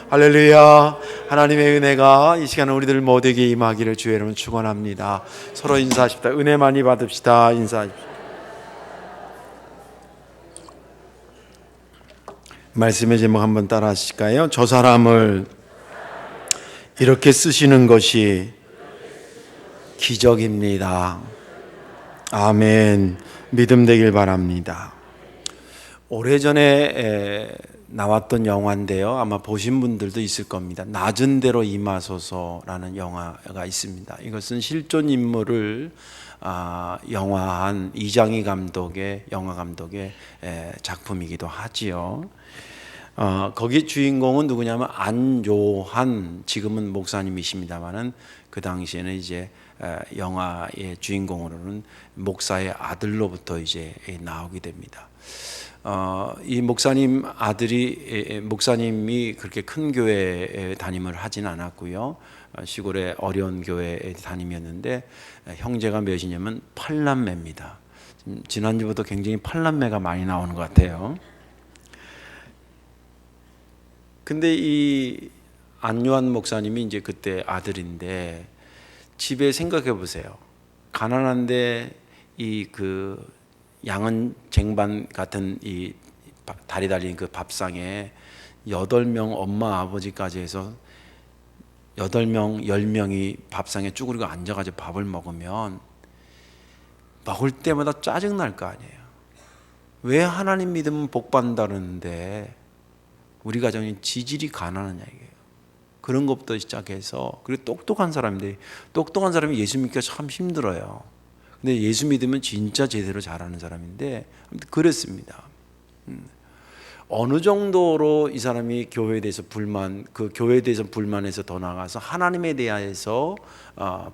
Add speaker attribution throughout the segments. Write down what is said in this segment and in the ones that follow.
Speaker 1: 할렐루야. 하나님의 은혜가 이 시간 우리들 모두에게 임하기를 주의 이름으로 축원합니다. 서로 인사하십시다. 은혜 많이 받읍시다. 인사하십시다. 말씀의 제목 한번 따라 하실까요? 저 사람을 이렇게 쓰시는 것이 기적입니다. 아멘. 믿음 되길 바랍니다. 오래전에 나왔던 영화인데요. 아마 보신 분들도 있을 겁니다. 낮은 데로 임하소서라는 영화가 있습니다. 이것은 실존 인물을 영화한 이장희 감독의 영화 감독의 작품이기도 하지요. 거기 주인공은 누구냐면 안요한, 지금은 목사님이십니다만은 그 당시에는 이제 영화의 주인공으로는 목사의 아들로부터 이제 나오게 됩니다. 이 목사님 아들이 목사님이 그렇게 큰 교회에 담임을 하진 않았고요. 시골의 어려운 교회에 담임이었는데 형제가 몇이냐면 8남매입니다. 지난주부터 굉장히 8남매가 많이 나오는 것 같아요. 근데 이 안요한 목사님이 이제 그때 아들인데 집에 생각해 보세요. 가난한데 이 양은 쟁반 같은 이 다리 달린 그 밥상에 8명 엄마 아버지까지 해서 8명 10명이 밥상에 쭈그리고 앉아가지고 밥을 먹으면 먹을 때마다 짜증날 거 아니에요. 왜 하나님 믿으면 복 받는다는데 우리 가정이 지질이 가난하냐 이게요. 그런 것부터 시작해서, 그리고 똑똑한 사람이 예수 믿기가 참 힘들어요. 근데 예수 믿으면 진짜 제대로 잘하는 사람인데 그랬습니다. 어느 정도로 이 사람이 교회에 대해서 불만해서 더 나아가서 하나님에 대해서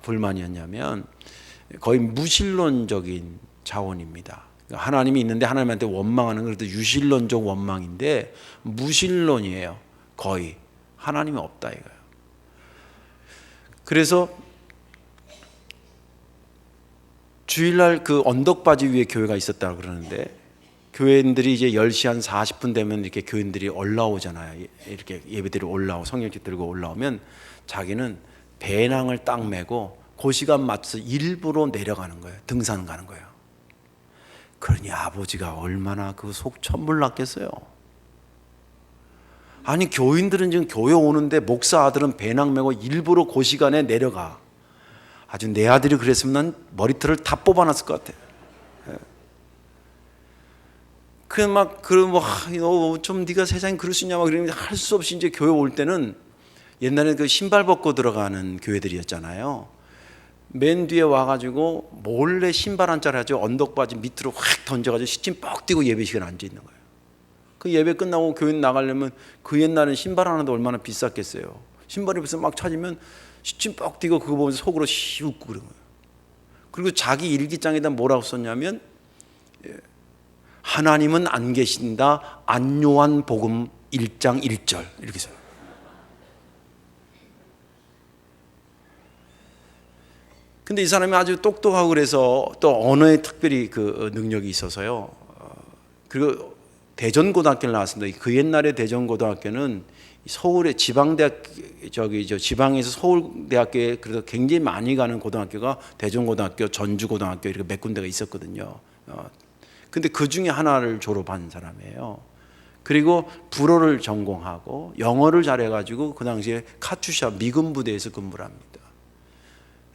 Speaker 1: 불만이었냐면 거의 무신론적인 차원입니다. 하나님이 있는데 하나님한테 원망하는 건 유신론적 원망인데 무신론이에요. 거의 하나님이 없다 이거예요. 그래서 주일날 그 언덕바지 위에 교회가 있었다고 그러는데, 교회인들이 이제 10시 한 40분 되면 이렇게 교인들이 올라오잖아요. 이렇게 예배드리러 올라오고 성령책 들고 올라오면 자기는 배낭을 딱 메고 그 시간 맞춰서 일부러 내려가는 거예요. 등산 가는 거예요. 그러니 아버지가 얼마나 그 속 천불 났겠어요. 아니 교인들은 지금 교회 오는데 목사 아들은 배낭 메고 일부러 그 시간에 내려가. 아주 내 아들이 그랬으면 난 머리털을 다 뽑아놨을 것 같아. 좀 네가 세상에 그럴 수 있냐 막 그러는데 할 수 없이 이제 교회 올 때는, 옛날에 그 신발 벗고 들어가는 교회들이었잖아요. 맨 뒤에 와가지고 몰래 신발 한 짝을 가지고 언덕바지 밑으로 확 던져가지고 시침 뻑 뛰고 예배 시간에 앉아 있는 거예요. 그 예배 끝나고 교회 나가려면 그 옛날엔 신발 하나도 얼마나 비쌌겠어요. 신발이 벌써 막 찾으면 시침 뻑 뛰고 그거 보면서 속으로 시 웃고 그런 거예요. 그리고 자기 일기장에다 뭐라고 썼냐면 하나님은 안 계신다, 안요한 복음 1장 1절 이렇게 써요. 근데 이 사람이 아주 똑똑하고 그래서 또 언어에 특별히 그 능력이 있어서요. 그리고 대전고등학교를 나왔습니다. 그 옛날에 대전고등학교는 서울의 지방대학, 지방에서 서울대학교에 그래서 굉장히 많이 가는 고등학교가 대전고등학교, 전주고등학교 이렇게 몇 군데가 있었거든요. 근데 그 중에 하나를 졸업한 사람이에요. 그리고 불어를 전공하고 영어를 잘해가지고 그 당시에 카투샤 미군 부대에서 근무를 합니다.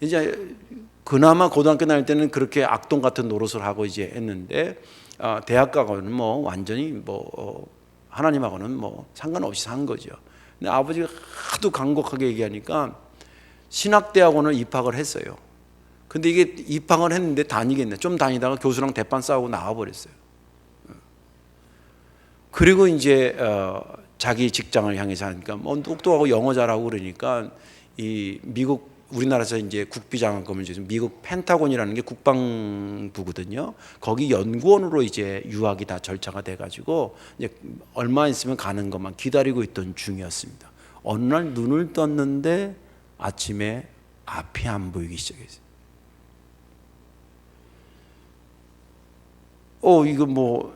Speaker 1: 이제 그나마 고등학교 다닐 때는 그렇게 악동 같은 노릇을 하고 이제 했는데 대학 가고는 뭐 완전히 하나님하고는 뭐 상관없이 산 거죠. 근데 아버지가 하도 간곡하게 얘기하니까 신학대학원을 입학을 했어요. 근데 이게 입학을 했는데 다니겠네. 좀 다니다가 교수랑 대판 싸우고 나와버렸어요. 그리고 이제 자기 직장을 향해서 하니까 뭐 똑똑하고 영어 잘하고 그러니까 이 미국, 우리나라에서 이제 국비장학금을 주는 미국 펜타곤이라는 게 국방부거든요. 거기 연구원으로 이제 유학이 다 절차가 돼가지고 이제 얼마 있으면 가는 것만 기다리고 있던 중이었습니다. 어느 날 눈을 떴는데 아침에 앞이 안 보이기 시작했어요. 이거 뭐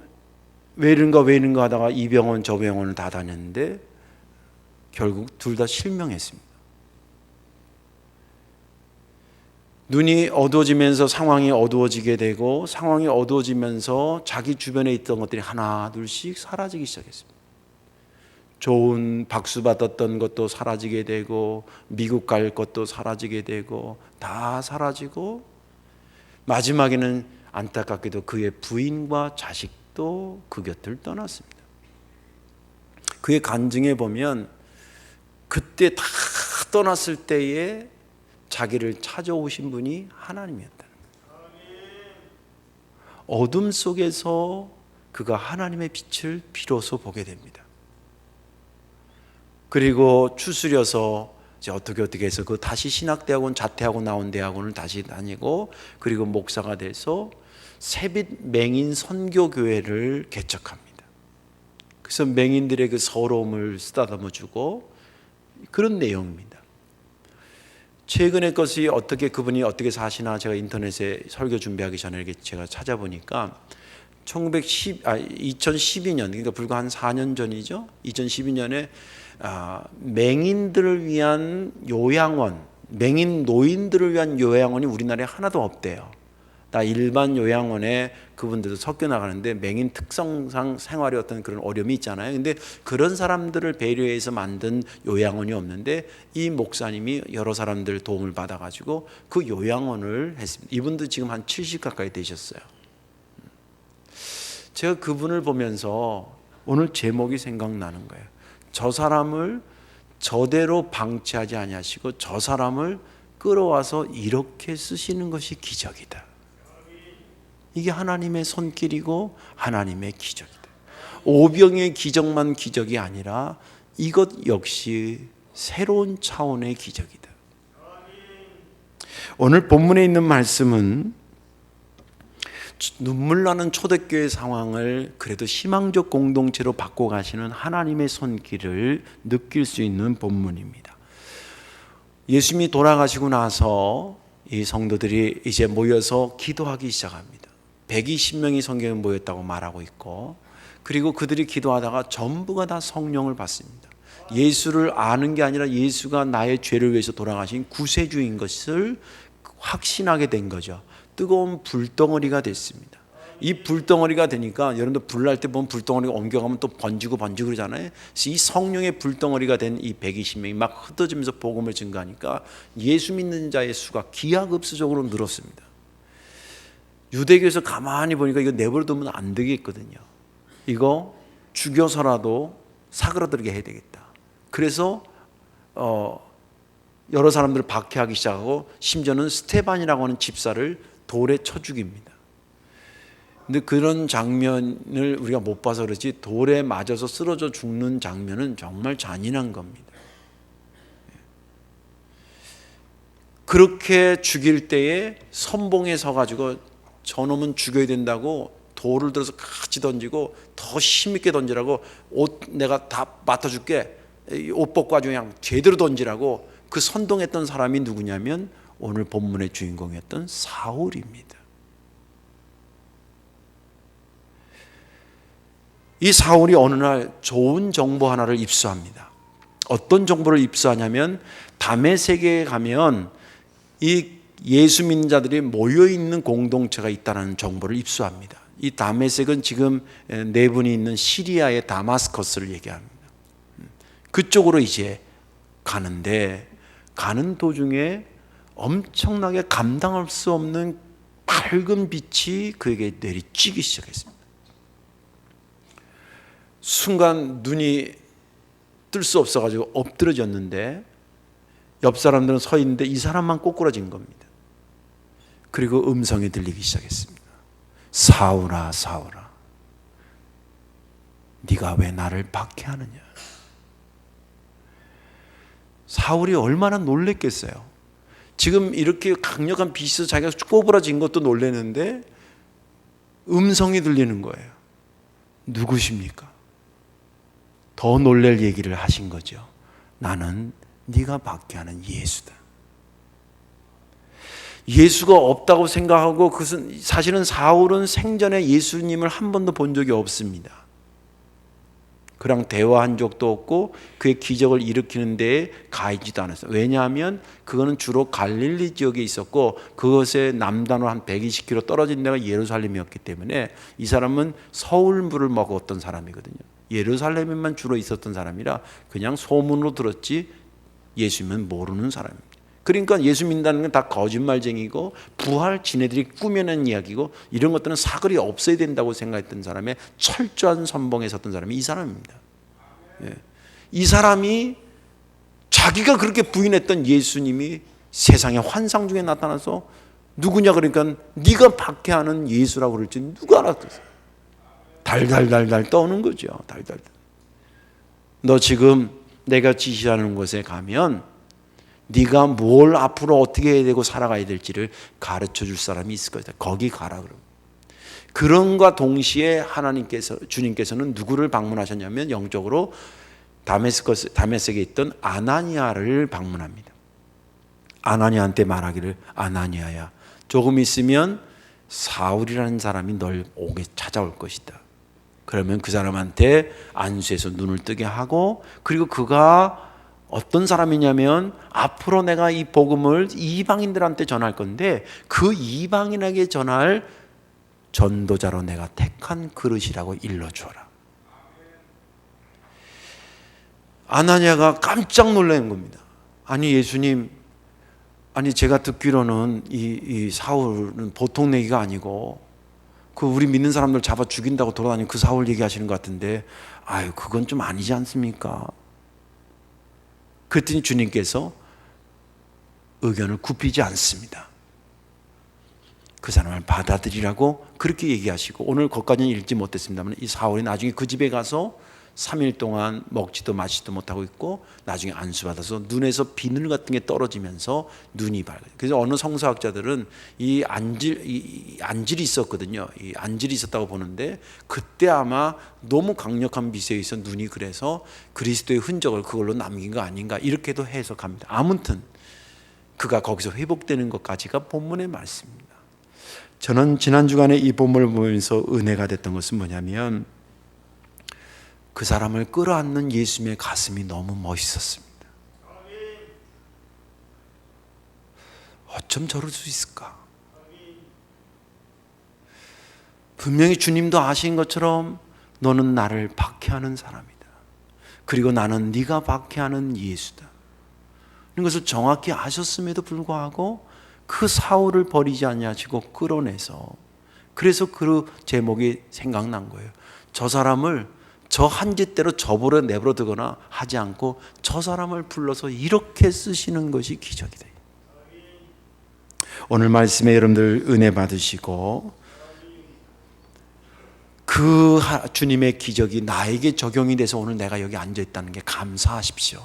Speaker 1: 왜 이런가 하다가 이 병원 저 병원을 다 다녔는데 결국 둘 다 실명했습니다. 눈이 어두워지면서 상황이 어두워지게 되고, 상황이 어두워지면서 자기 주변에 있던 것들이 하나 둘씩 사라지기 시작했습니다. 좋은 박수 받았던 것도 사라지게 되고, 미국 갈 것도 사라지게 되고, 다 사라지고, 마지막에는 안타깝게도 그의 부인과 자식도 그 곁을 떠났습니다. 그의 간증에 보면 그때 다 떠났을 때에 자기를 찾아오신 분이 하나님이었다는 거예요. 어둠 속에서 그가 하나님의 빛을 비로소 보게 됩니다. 그리고 추스려서 이제 어떻게 해서 그 다시 신학대학원 자퇴하고 나온 대학원을 다시 다니고, 그리고 목사가 돼서 새빛 맹인 선교교회를 개척합니다. 그래서 맹인들의 그 서러움을 쓰다듬어 주고 그런 내용입니다. 최근의 것이 어떻게 그분이 어떻게 사시나 제가 인터넷에 설교 준비하기 전에 제가 찾아보니까 2012년, 그러니까 불과 한 4년 전이죠. 2012년에 맹인들을 위한 요양원, 맹인 노인들을 위한 요양원이 우리나라에 하나도 없대요. 다 일반 요양원에 그분들도 섞여 나가는데 맹인 특성상 생활에 어떤 그런 어려움이 있잖아요. 근데 그런 사람들을 배려해서 만든 요양원이 없는데, 이 목사님이 여러 사람들 도움을 받아가지고 그 요양원을 했습니다. 이분도 지금 한 70 가까이 되셨어요. 제가 그분을 보면서 오늘 제목이 생각나는 거예요. 저 사람을 저대로 방치하지 아니하시고 저 사람을 끌어와서 이렇게 쓰시는 것이 기적이다. 이게 하나님의 손길이고 하나님의 기적이다. 오병의 기적만 기적이 아니라 이것 역시 새로운 차원의 기적이다. 오늘 본문에 있는 말씀은 눈물 나는 초대교회 상황을 그래도 희망적 공동체로 바꿔가시는 하나님의 손길을 느낄 수 있는 본문입니다. 예수님이 돌아가시고 나서 이 성도들이 이제 모여서 기도하기 시작합니다. 120명이 성경에 모였다고 말하고 있고, 그리고 그들이 기도하다가 전부가 다 성령을 받습니다. 예수를 아는 게 아니라 예수가 나의 죄를 위해서 돌아가신 구세주인 것을 확신하게 된 거죠. 뜨거운 불덩어리가 됐습니다. 이 불덩어리가 되니까, 여러분들 불 날 때 보면 불덩어리가 옮겨가면 또 번지고 그러잖아요. 이 성령의 불덩어리가 된 이 120명이 막 흩어지면서 복음을 증거하니까 예수 믿는 자의 수가 기하급수적으로 늘었습니다. 유대교에서 가만히 보니까 이거 내버려두면 안 되겠거든요. 이거 죽여서라도 사그라들게 해야 되겠다. 그래서 여러 사람들을 박해하기 시작하고, 심지어는 스테반이라고 하는 집사를 돌에 쳐 죽입니다. 근데 그런 장면을 우리가 못 봐서 그렇지, 돌에 맞아서 쓰러져 죽는 장면은 정말 잔인한 겁니다. 그렇게 죽일 때에 선봉에 서가지고 저놈은 죽여야 된다고 돌을 들어서 같이 던지고, 더 힘있게 던지라고, 옷 내가 다 맡아줄게, 옷 벗고 아주 그냥 제대로 던지라고 그 선동했던 사람이 누구냐면 오늘 본문의 주인공이었던 사울입니다. 이 사울이 어느 날 좋은 정보 하나를 입수합니다. 어떤 정보를 입수하냐면, 다메섹에 가면 이 예수 믿는 자들이 모여있는 공동체가 있다는 정보를 입수합니다. 이 다메섹은 지금 네 분이 있는 시리아의 다마스커스를 얘기합니다. 그쪽으로 이제 가는데, 가는 도중에 엄청나게 감당할 수 없는 밝은 빛이 그에게 내리쬐기 시작했습니다. 순간 눈이 뜰 수 없어가지고 엎드러졌는데, 옆 사람들은 서 있는데 이 사람만 꼬꾸라진 겁니다. 그리고 음성이 들리기 시작했습니다. 사울아, 사울아, 네가 왜 나를 박해하느냐. 사울이 얼마나 놀랬겠어요. 지금 이렇게 강력한 빛에서 자기가 꼬부라진 것도 놀라는데 음성이 들리는 거예요. 누구십니까? 더 놀랄 얘기를 하신 거죠. 나는 네가 박해하는 예수다. 예수가 없다고 생각하고, 그것은 사실은 사울은 생전에 예수님을 한 번도 본 적이 없습니다. 그랑 대화한 적도 없고 그의 기적을 일으키는 데에 가이지도 않았어요. 왜냐하면 그거는 주로 갈릴리 지역에 있었고 그것의 남단으로 한 120km 떨어진 데가 예루살렘이었기 때문에 이 사람은 서울물을 먹었던 사람이거든요. 예루살렘에만 주로 있었던 사람이라 그냥 소문으로 들었지 예수님은 모르는 사람입니다. 그러니까 예수 믿는다는 건 다 거짓말쟁이고 부활 지네들이 꾸며낸 이야기고 이런 것들은 사글이 없어야 된다고 생각했던 사람의 철저한 선봉에 섰던 사람이 이 사람입니다. 예. 이 사람이 자기가 그렇게 부인했던 예수님이 세상의 환상 중에 나타나서 누구냐 그러니까 네가 박해하는 예수라고 그럴지 누가 알았겠어요. 달달달달 떠오는 거죠. 달달달. 너 지금 내가 지시하는 곳에 가면 네가 뭘 앞으로 어떻게 해야 되고 살아가야 될지를 가르쳐 줄 사람이 있을 거다. 거기 가라 그러면. 그런과 동시에 주님께서는 누구를 방문하셨냐면 영적으로 다메섹에 있던 아나니아를 방문합니다. 아나니아한테 말하기를 아나니아야 조금 있으면 사울이라는 사람이 널 오게 찾아올 것이다. 그러면 그 사람한테 안수해서 눈을 뜨게 하고 그리고 그가 어떤 사람이냐면 앞으로 내가 이 복음을 이방인들한테 전할 건데 그 이방인에게 전할 전도자로 내가 택한 그릇이라고 일러주어라. 아나니아가 깜짝 놀란 겁니다. 아니 예수님, 아니 제가 듣기로는 이 사울은 보통 내기가 아니고 그 우리 믿는 사람들 잡아 죽인다고 돌아다니는 그 사울 얘기하시는 것 같은데 아유 그건 좀 아니지 않습니까? 그랬더니 주님께서 의견을 굽히지 않습니다. 그 사람을 받아들이라고 그렇게 얘기하시고 오늘 거기까지는 읽지 못했습니다만 이 사울이 나중에 그 집에 가서 3일 동안 먹지도 마시지도 못하고 있고 나중에 안수받아서 눈에서 비늘 같은 게 떨어지면서 눈이 밝아요. 그래서 어느 성서학자들은 이 안질이 있었거든요. 이 안질이 있었다고 보는데 그때 아마 너무 강력한 미세에 있어 눈이 그래서 그리스도의 흔적을 그걸로 남긴 거 아닌가 이렇게도 해석합니다. 아무튼 그가 거기서 회복되는 것까지가 본문의 말씀입니다. 저는 지난 주간에 이 본문을 보면서 은혜가 됐던 것은 뭐냐면 그 사람을 끌어안는 예수님의 가슴이 너무 멋있었습니다. 어쩜 저럴 수 있을까? 분명히 주님도 아신 것처럼 너는 나를 박해하는 사람이다. 그리고 나는 네가 박해하는 예수다. 이것을 정확히 아셨음에도 불구하고 그 사울을 버리지 아니하시고 끌어내서 그래서 그 제목이 생각난 거예요. 저 사람을 저 한 짓대로 저버려 내버려 두거나 하지 않고 저 사람을 불러서 이렇게 쓰시는 것이 기적이다. 오늘 말씀에 여러분들 은혜 받으시고 그 주님의 기적이 나에게 적용이 돼서 오늘 내가 여기 앉아 있다는 게 감사하십시오.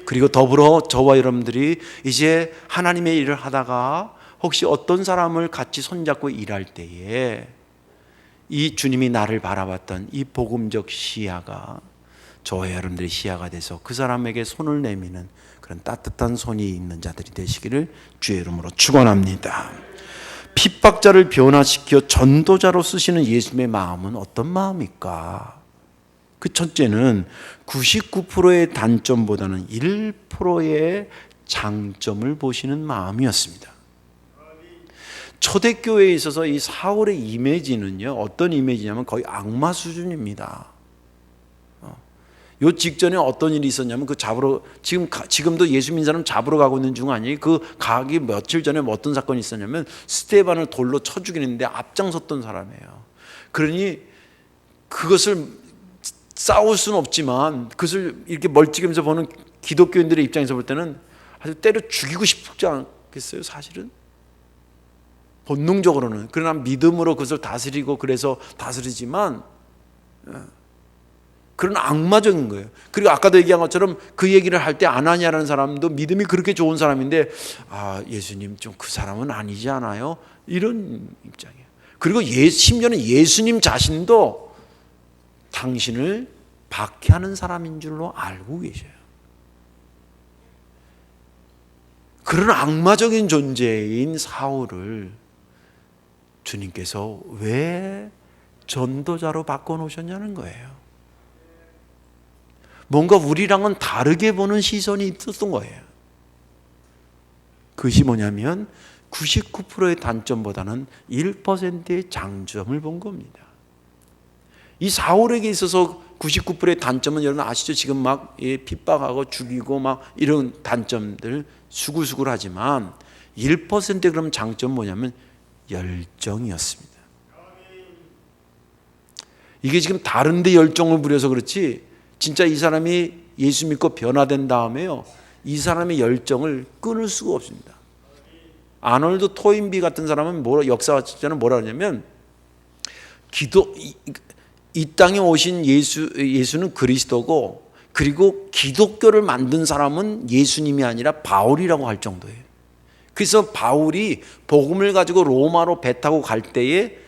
Speaker 1: 그리고 더불어 저와 여러분들이 이제 하나님의 일을 하다가 혹시 어떤 사람을 같이 손잡고 일할 때에 이 주님이 나를 바라봤던 이 복음적 시야가 저와 여러분들의 시야가 돼서 그 사람에게 손을 내미는 그런 따뜻한 손이 있는 자들이 되시기를 주의 이름으로 축원합니다. 핍박자를 변화시켜 전도자로 쓰시는 예수님의 마음은 어떤 마음일까? 그 첫째는 99%의 단점보다는 1%의 장점을 보시는 마음이었습니다. 초대교회에 있어서 이 사울의 이미지는요, 어떤 이미지냐면 거의 악마 수준입니다. 요 직전에 어떤 일이 있었냐면 그 잡으러 지금도 예수 믿는 사람 잡으러 가고 있는 중 아니에요. 그 가기 며칠 전에 어떤 사건이 있었냐면 스데반을 돌로 쳐 죽이는데 앞장섰던 사람이에요. 그러니 그것을 싸울 수는 없지만 그것을 이렇게 멀찍이면서 보는 기독교인들의 입장에서 볼 때는 아주 때려 죽이고 싶지 않겠어요, 사실은? 본능적으로는. 그러나 믿음으로 그것을 다스리고 그래서 다스리지만 그런 악마적인 거예요. 그리고 아까도 얘기한 것처럼 그 얘기를 할 때 아나니아라는 사람도 믿음이 그렇게 좋은 사람인데 아 예수님 좀 그 사람은 아니지 않아요? 이런 입장이에요. 그리고 심지어는 예수님 자신도 당신을 박해하는 사람인 줄로 알고 계셔요. 그런 악마적인 존재인 사울을 주님께서 왜 전도자로 바꿔놓으셨냐는 거예요. 뭔가 우리랑은 다르게 보는 시선이 있었던 거예요. 그것이 뭐냐면 99%의 단점보다는 1%의 장점을 본 겁니다. 이 사울에게 있어서 99%의 단점은 여러분 아시죠? 지금 막 핍박하고 죽이고 막 이런 단점들 수구수구를 하지만 1%의 그럼 장점은 뭐냐면 열정이었습니다. 이게 지금 다른데 열정을 부려서 그렇지 진짜 이 사람이 예수 믿고 변화된 다음에요, 이 사람의 열정을 끊을 수가 없습니다. 아놀드 토인비 같은 사람은 역사학자는 뭐라 하냐면 이 땅에 오신 예수는 그리스도고, 그리고 기독교를 만든 사람은 예수님이 아니라 바울이라고 할 정도예요. 그래서 바울이 복음을 가지고 로마로 배 타고 갈 때에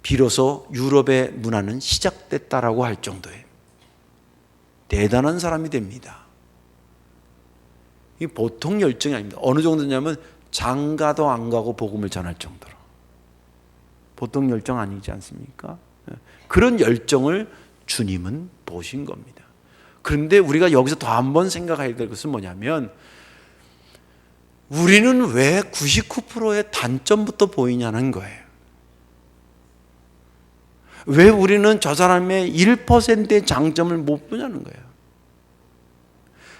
Speaker 1: 비로소 유럽의 문화는 시작됐다라고 할 정도예요. 대단한 사람이 됩니다. 이게 보통 열정이 아닙니다. 어느 정도냐면 장가도 안 가고 복음을 전할 정도로. 보통 열정 아니지 않습니까? 그런 열정을 주님은 보신 겁니다. 그런데 우리가 여기서 더 한 번 생각해야 될 것은 뭐냐면, 우리는 왜 99%의 단점부터 보이냐는 거예요. 왜 우리는 저 사람의 1%의 장점을 못 보냐는 거예요.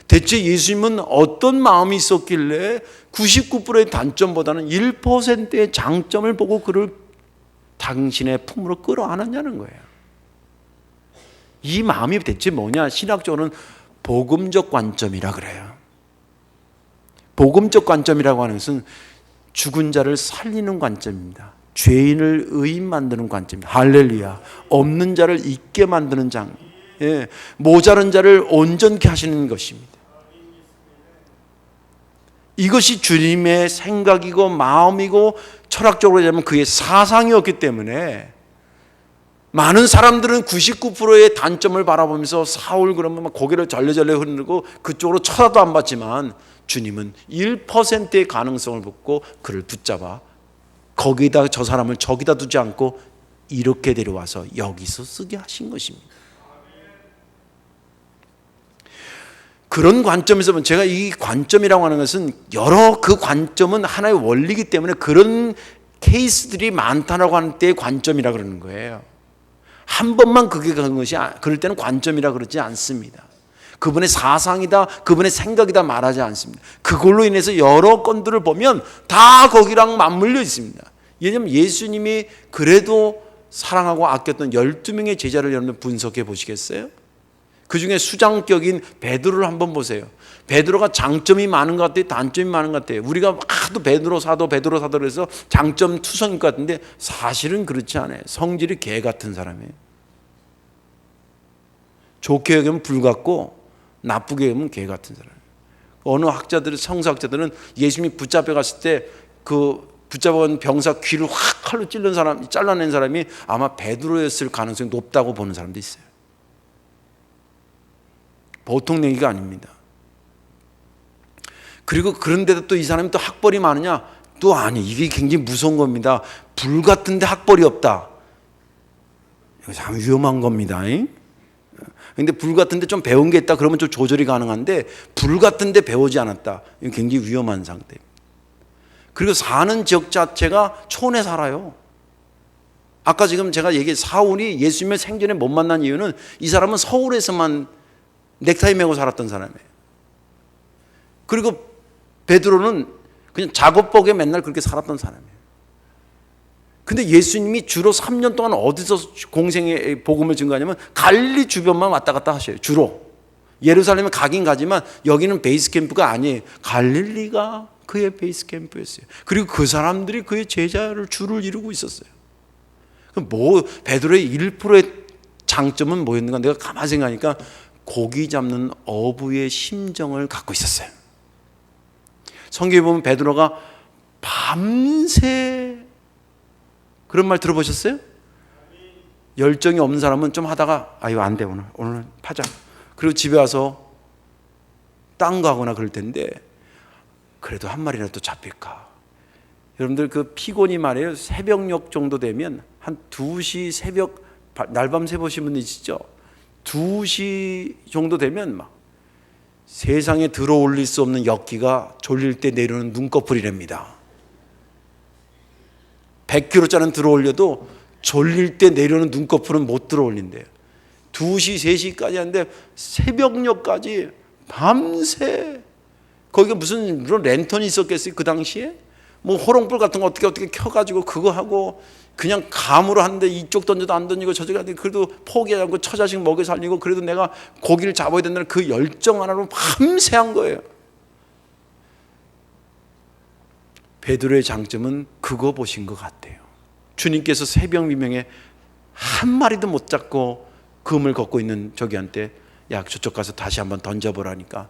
Speaker 1: 대체 예수님은 어떤 마음이 있었길래 99%의 단점보다는 1%의 장점을 보고 그를 당신의 품으로 끌어안았냐는 거예요. 이 마음이 대체 뭐냐? 신학적으로는 복음적 관점이라 그래요. 복음적 관점이라고 하는 것은 죽은 자를 살리는 관점입니다. 죄인을 의인 만드는 관점입니다. 할렐루야. 없는 자를 있게 만드는 장, 모자른 자를 온전케 하시는 것입니다. 이것이 주님의 생각이고 마음이고 철학적으로 보면 그의 사상이었기 때문에 많은 사람들은 99%의 단점을 바라보면서 사울 그러면 막 고개를 절레절레 흔들고 그쪽으로 쳐다도 안 봤지만, 주님은 1%의 가능성을 보고 그를 붙잡아 거기다 저 사람을 저기다 두지 않고 이렇게 데려와서 여기서 쓰게 하신 것입니다. 그런 관점에서 보면, 제가 이 관점이라고 하는 것은 여러 그 관점은 하나의 원리이기 때문에 그런 케이스들이 많다라고 하는 때의 관점이라 그러는 거예요. 한 번만 그게 그런 것이, 그럴 때는 관점이라 그러지 않습니다. 그분의 사상이다, 그분의 생각이다 말하지 않습니다. 그걸로 인해서 여러 건들을 보면 다 거기랑 맞물려 있습니다. 왜냐하면 예수님이 그래도 사랑하고 아꼈던 12명의 제자를 여러분 분석해 보시겠어요? 그 중에 수장격인 베드로를 한번 보세요. 베드로가 장점이 많은 것 같아요? 단점이 많은 것 같아요? 우리가 하도 베드로 사도 그래서 장점 투성일 것 같은데 사실은 그렇지 않아요. 성질이 개 같은 사람이에요. 좋게 여기면 불 같고 나쁘게 여기면 개 같은 사람이에요. 어느 학자들은, 성서학자들은 예수님이 붙잡혀 갔을 때 그 붙잡은 병사 귀를 확 칼로 잘라낸 사람이 아마 베드로였을 가능성이 높다고 보는 사람도 있어요. 보통 얘기가 아닙니다. 그리고 그런데도 또 이 사람이 또 학벌이 많으냐? 또 아니, 이게 굉장히 무서운 겁니다. 불 같은데 학벌이 없다. 이거 참 위험한 겁니다. 근데 불 같은데 좀 배운 게 있다 그러면 좀 조절이 가능한데, 불 같은데 배우지 않았다, 이건 굉장히 위험한 상태입니다. 그리고 사는 지역 자체가 촌에 살아요. 아까 지금 제가 얘기한 사울이 예수님을 생전에 못 만난 이유는 이 사람은 서울에서만 넥타이 메고 살았던 사람이에요. 그리고 베드로는 그냥 작업복에 맨날 그렇게 살았던 사람이에요. 근데 예수님이 주로 3년 동안 어디서 공생의 복음을 증거하냐면 갈릴리 주변만 왔다 갔다 하셔요. 주로 예루살렘에 가긴 가지만 여기는 베이스 캠프가 아니에요. 갈릴리가 그의 베이스 캠프였어요. 그리고 그 사람들이 그의 제자를 줄을 이루고 있었어요. 뭐 베드로의 1%의 장점은 뭐였는가? 내가 가만히 생각하니까 고기 잡는 어부의 심정을 갖고 있었어요. 성경에 보면 베드로가 밤새, 그런 말 들어보셨어요? 열정이 없는 사람은 좀 하다가 이거 안 돼, 오늘 파자. 그리고 집에 와서 딴 거 하거나 그럴 텐데, 그래도 한 마리라도 잡힐까. 여러분들 그 피곤이 말이에요. 새벽녘 정도 되면 한 2시 새벽 날밤 새 보신 분 있으시죠? 2시 정도 되면 막 세상에 들어올릴 수 없는 역기가 졸릴 때 내려오는 눈꺼풀이랍니다. 100kg짜리는 들어올려도 졸릴 때 내려오는 눈꺼풀은 못 들어올린대요. 2시, 3시까지 하는데 새벽녘까지 밤새, 거기가 무슨 랜턴이 있었겠어요 그 당시에? 뭐 호롱불 같은 거 어떻게 켜가지고 그거 하고 그냥 감으로 하는데 이쪽 던져도 안 던지고 저쪽 하는데 그래도 포기하지 않고 처자식 먹여 살리고 그래도 내가 고기를 잡아야 된다는 그 열정 하나로 밤새 한 거예요. 베드로의 장점은 그거 보신 것 같아요. 주님께서 새벽 미명에 한 마리도 못 잡고 금을 걷고 있는 저기한테 야 저쪽 가서 다시 한번 던져보라니까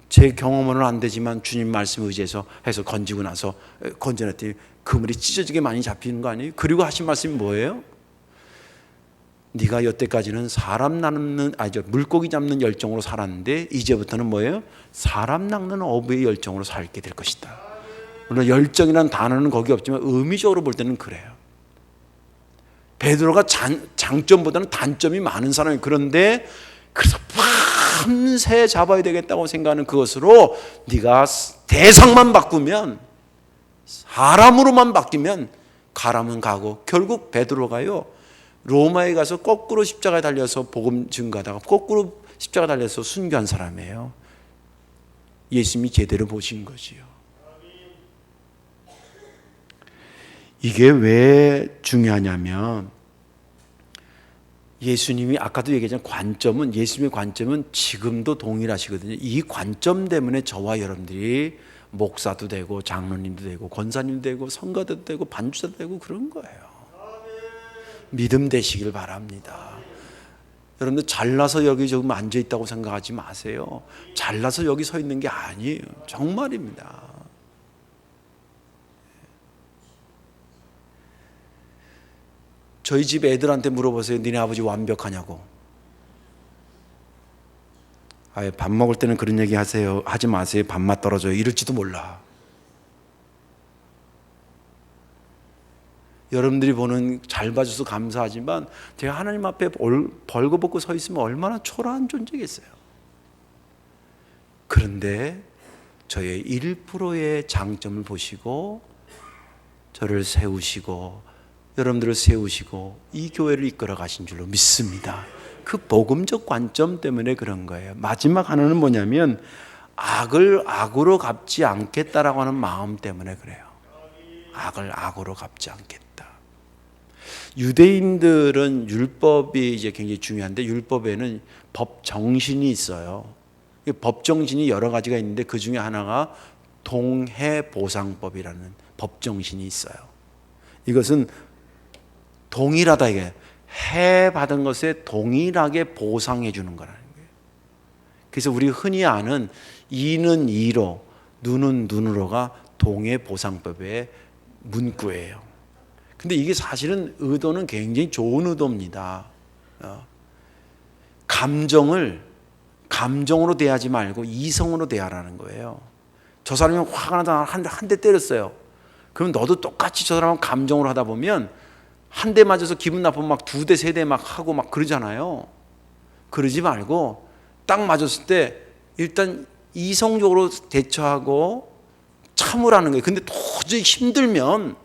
Speaker 1: 제 경험으로는 안 되지만 주님 말씀 의지해서 해서 건지고 나서 건져냈더니 그물이 찢어지게 많이 잡히는 거 아니에요? 그리고 하신 말씀이 뭐예요? 네가 여태까지는 물고기 잡는 열정으로 살았는데 이제부터는 뭐예요? 사람 낚는 어부의 열정으로 살게 될 것이다. 물론 열정이라는 단어는 거기 없지만 의미적으로 볼 때는 그래요. 베드로가 장점보다는 단점이 많은 사람이 그런데 그래서 밤새 잡아야 되겠다고 생각하는 그것으로 네가 대상만 바꾸면 사람으로만 바뀌면 가라면 가고 결국 베드로가요 로마에 가서 거꾸로 십자가에 달려서 복음 증거하다가 거꾸로 십자가에 달려서 순교한 사람이에요. 예수님이 제대로 보신 거지요. 이게 왜 중요하냐면 예수님이 아까도 얘기했지만 관점은 예수님의 관점은 지금도 동일하시거든요. 이 관점 때문에 저와 여러분들이 목사도 되고 장로님도 되고 권사님도 되고 성가도 되고 반주자도 되고 그런 거예요. 믿음 되시길 바랍니다. 여러분들 잘나서 여기 조금 앉아있다고 생각하지 마세요. 잘나서 여기 서 있는 게 아니에요. 정말입니다. 저희 집 애들한테 물어보세요. 니네 아버지 완벽하냐고. 아예 밥 먹을 때는 그런 얘기 하세요. 하지 마세요. 밥맛 떨어져요. 이럴지도 몰라. 여러분들이 보는 잘 봐줘서 감사하지만 제가 하나님 앞에 벌거벗고 서 있으면 얼마나 초라한 존재겠어요. 그런데 저의 1%의 장점을 보시고 저를 세우시고 여러분들을 세우시고 이 교회를 이끌어 가신 줄로 믿습니다. 그 복음적 관점 때문에 그런 거예요. 마지막 하나는 뭐냐면 악을 악으로 갚지 않겠다라고 하는 마음 때문에 그래요. 악을 악으로 갚지 않겠다. 유대인들은 율법이 이제 굉장히 중요한데 율법에는 법 정신이 있어요. 법 정신이 여러 가지가 있는데 그 중에 하나가 동해보상법이라는 법 정신이 있어요. 이것은 동일하다 이게 해 받은 것에 동일하게 보상해 주는 거라는 거예요. 그래서 우리 흔히 아는 이는 이로 눈은 눈으로가 동해보상법의 문구예요. 근데 이게 사실은 의도는 굉장히 좋은 의도입니다. 감정으로 대하지 말고 이성으로 대하라는 거예요. 저 사람이 화가 나다 한 대 때렸어요. 그럼 너도 똑같이 저 사람하고 감정으로 하다 보면 한 대 맞아서 기분 나쁘면 막 2대, 3대 막 하고 막 그러잖아요. 그러지 말고 딱 맞았을 때 일단 이성적으로 대처하고 참으라는 거예요. 근데 도저히 힘들면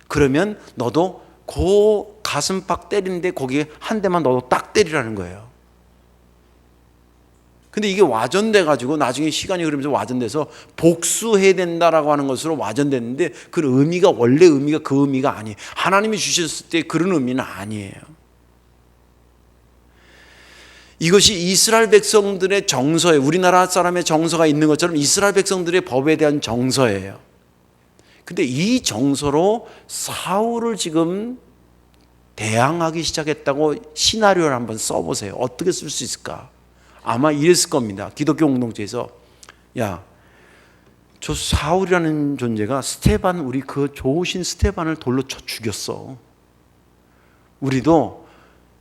Speaker 1: 그러면 너도 그 가슴팍 때리는데 거기에 한 대만 너도 딱 때리라는 거예요. 근데 이게 와전돼 가지고 나중에 시간이 흐르면서 와전돼서 복수해야 된다라고 하는 것으로 와전됐는데 그 의미가 원래 의미가 그 의미가 아니에요. 하나님이 주셨을 때 그런 의미는 아니에요. 이것이 이스라엘 백성들의 정서예요. 우리나라 사람의 정서가 있는 것처럼 이스라엘 백성들의 법에 대한 정서예요. 근데 이 정서로 사울을 지금 대항하기 시작했다고 시나리오를 한번 써보세요. 어떻게 쓸 수 있을까? 아마 이랬을 겁니다. 기독교 공동체에서 야, 저 사울이라는 존재가 스테반 우리 그 좋으신 스테반을 돌로 쳐 죽였어. 우리도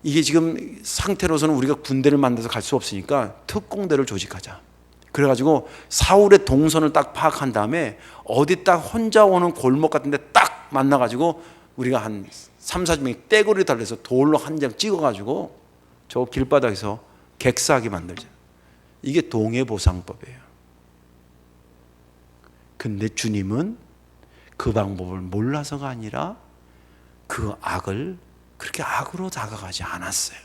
Speaker 1: 이게 지금 상태로서는 우리가 군대를 만들어서 갈 수 없으니까 특공대를 조직하자. 그래가지고 사울의 동선을 딱 파악한 다음에 어디 딱 혼자 오는 골목 같은 데 딱 만나가지고 우리가 한 3, 40명이 떼구리 달려서 돌로 한 장 찍어가지고 저 길바닥에서 객사하게 만들죠. 이게 동해보상법이에요. 근데 주님은 그 방법을 몰라서가 아니라 그 악을 그렇게 악으로 다가가지 않았어요.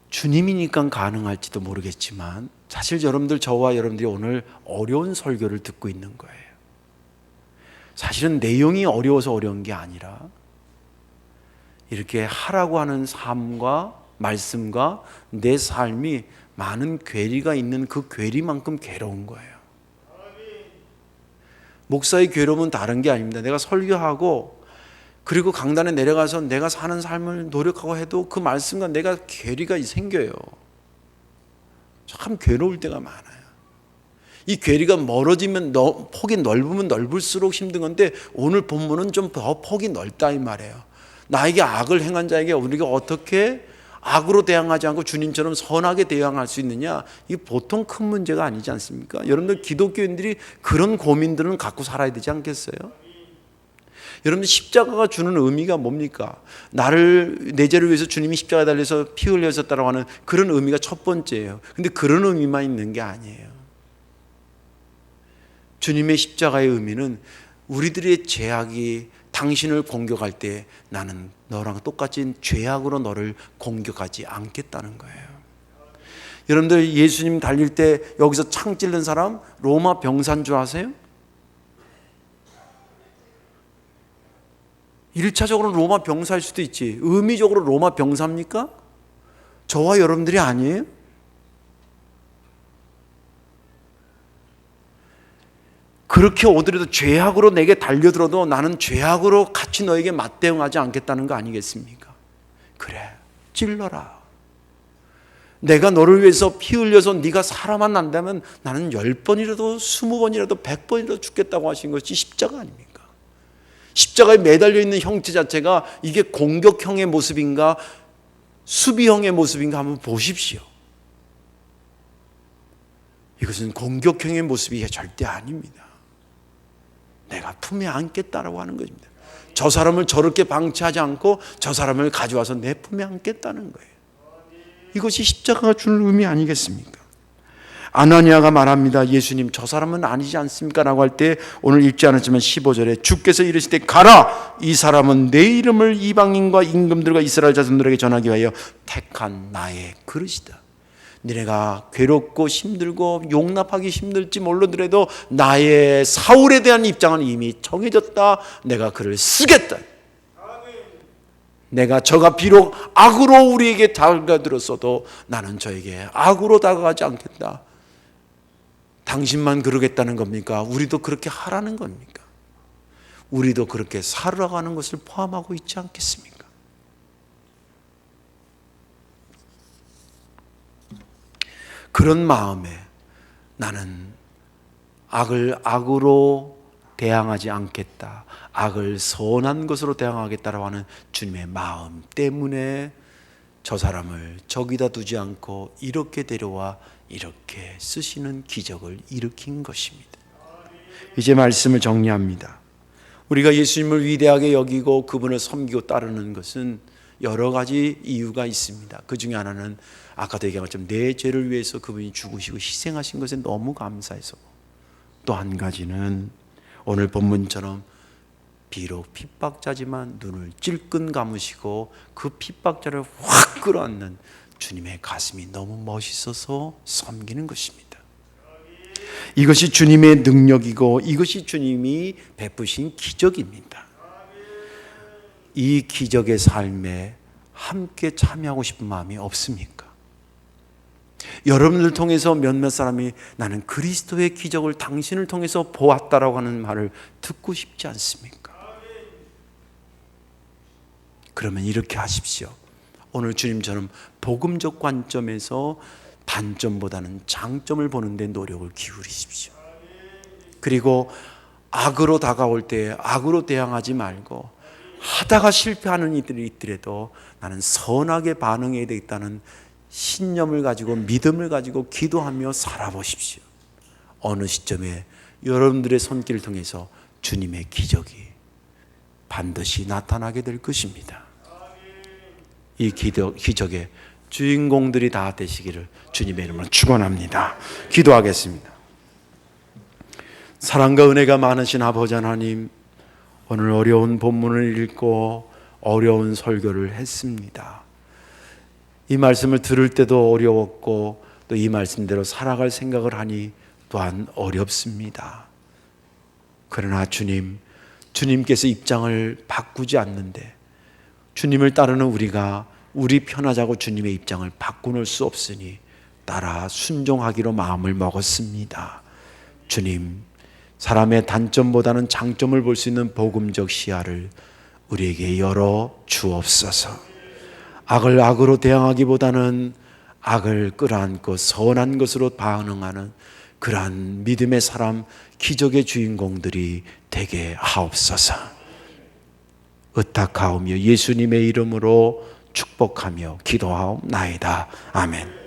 Speaker 1: 주님이니까 가능할지도 모르겠지만 사실 여러분들, 저와 여러분들이 오늘 어려운 설교를 듣고 있는 거예요. 사실은 내용이 어려워서 어려운 게 아니라 이렇게 하라고 하는 삶과 말씀과 내 삶이 많은 괴리가 있는 그 괴리만큼 괴로운 거예요. 목사의 괴로움은 다른 게 아닙니다. 내가 설교하고 그리고 강단에 내려가서 내가 사는 삶을 노력하고 해도 그 말씀과 내가 괴리가 생겨요. 참 괴로울 때가 많아요. 이 괴리가 멀어지면 폭이 넓으면 넓을수록 힘든 건데 오늘 본문은 좀 더 폭이 넓다 이 말이에요. 나에게 악을 행한 자에게 우리가 어떻게 악으로 대항하지 않고 주님처럼 선하게 대항할 수 있느냐, 이게 보통 큰 문제가 아니지 않습니까? 여러분들 기독교인들이 그런 고민들은 갖고 살아야 되지 않겠어요? 여러분들 십자가가 주는 의미가 뭡니까? 내 죄를 위해서 주님이 십자가에 달려서 피 흘렸었다고 하는 그런 의미가 첫 번째예요. 근데 그런 의미만 있는 게 아니에요. 주님의 십자가의 의미는 우리들의 죄악이 당신을 공격할 때 나는 너랑 똑같이 죄악으로 너를 공격하지 않겠다는 거예요. 여러분들 예수님 달릴 때 여기서 창 찔른 사람 로마 병사인 줄 아세요? 1차적으로 로마 병사일 수도 있지, 의미적으로 로마 병사입니까? 저와 여러분들이 아니에요? 그렇게 오더라도 죄악으로 내게 달려들어도 나는 죄악으로 같이 너에게 맞대응하지 않겠다는 거 아니겠습니까? 그래, 찔러라. 내가 너를 위해서 피 흘려서 네가 살아만 난다면 나는 10번이라도 20번이라도 100번이라도 죽겠다고 하신 것이 십자가 아닙니까? 십자가에 매달려 있는 형체 자체가 이게 공격형의 모습인가 수비형의 모습인가 한번 보십시오. 이것은 공격형의 모습이 절대 아닙니다. 내가 품에 안겠다라고 하는 것입니다. 저 사람을 저렇게 방치하지 않고 저 사람을 가져와서 내 품에 안겠다는 거예요. 이것이 십자가가 주는 의미 아니겠습니까? 아나니아가 말합니다. 예수님, 저 사람은 아니지 않습니까? 라고 할 때 오늘 읽지 않았지만 15절에 주께서 이르실 때 가라! 이 사람은 내 이름을 이방인과 임금들과 이스라엘 자손들에게 전하기 위하여 택한 나의 그릇이다. 너네가 괴롭고 힘들고 용납하기 힘들지 몰라도 나의 사울에 대한 입장은 이미 정해졌다. 내가 그를 쓰겠다. 내가 저가 비록 악으로 우리에게 다가들었어도 나는 저에게 악으로 다가가지 않겠다. 당신만 그러겠다는 겁니까? 우리도 그렇게 하라는 겁니까? 우리도 그렇게 살아가는 것을 포함하고 있지 않겠습니까? 그런 마음에 나는 악을 악으로 대항하지 않겠다, 악을 선한 것으로 대항하겠다라고 하는 주님의 마음 때문에 저 사람을 저기다 두지 않고 이렇게 데려와 이렇게 쓰시는 기적을 일으킨 것입니다. 이제 말씀을 정리합니다. 우리가 예수님을 위대하게 여기고 그분을 섬기고 따르는 것은 여러 가지 이유가 있습니다. 그 중에 하나는 아까도 얘기한 것처럼 내 죄를 위해서 그분이 죽으시고 희생하신 것에 너무 감사해서, 또 한 가지는 오늘 본문처럼 비록 핍박자지만 눈을 찔끔 감으시고 그 핍박자를 확 끌어안는 주님의 가슴이 너무 멋있어서 섬기는 것입니다. 이것이 주님의 능력이고 이것이 주님이 베푸신 기적입니다. 이 기적의 삶에 함께 참여하고 싶은 마음이 없습니까? 여러분들 통해서 몇몇 사람이 나는 그리스도의 기적을 당신을 통해서 보았다라고 하는 말을 듣고 싶지 않습니까? 그러면 이렇게 하십시오. 오늘 주님처럼 복음적 관점에서 단점보다는 장점을 보는 데 노력을 기울이십시오. 그리고 악으로 다가올 때 악으로 대항하지 말고 하다가 실패하는 이들이 있더라도 나는 선하게 반응해야 되겠다는 신념을 가지고 믿음을 가지고 기도하며 살아보십시오. 어느 시점에 여러분들의 손길을 통해서 주님의 기적이 반드시 나타나게 될 것입니다. 이 기적의 주인공들이 다 되시기를 주님의 이름으로 축원합니다. 기도하겠습니다. 사랑과 은혜가 많으신 아버지 하나님, 오늘 어려운 본문을 읽고 어려운 설교를 했습니다. 이 말씀을 들을 때도 어려웠고 또 이 말씀대로 살아갈 생각을 하니 또한 어렵습니다. 그러나 주님께서 입장을 바꾸지 않는데 주님을 따르는 우리가 우리 편하자고 주님의 입장을 바꾸는 수 없으니 따라 순종하기로 마음을 먹었습니다. 주님, 사람의 단점보다는 장점을 볼 수 있는 복음적 시야를 우리에게 열어 주옵소서. 악을 악으로 대항하기보다는 악을 끌어안고 선한 것으로 반응하는 그러한 믿음의 사람, 기적의 주인공들이 되게 하옵소서. 의탁하오며 예수님의 이름으로 축복하며 기도하옵나이다. 아멘.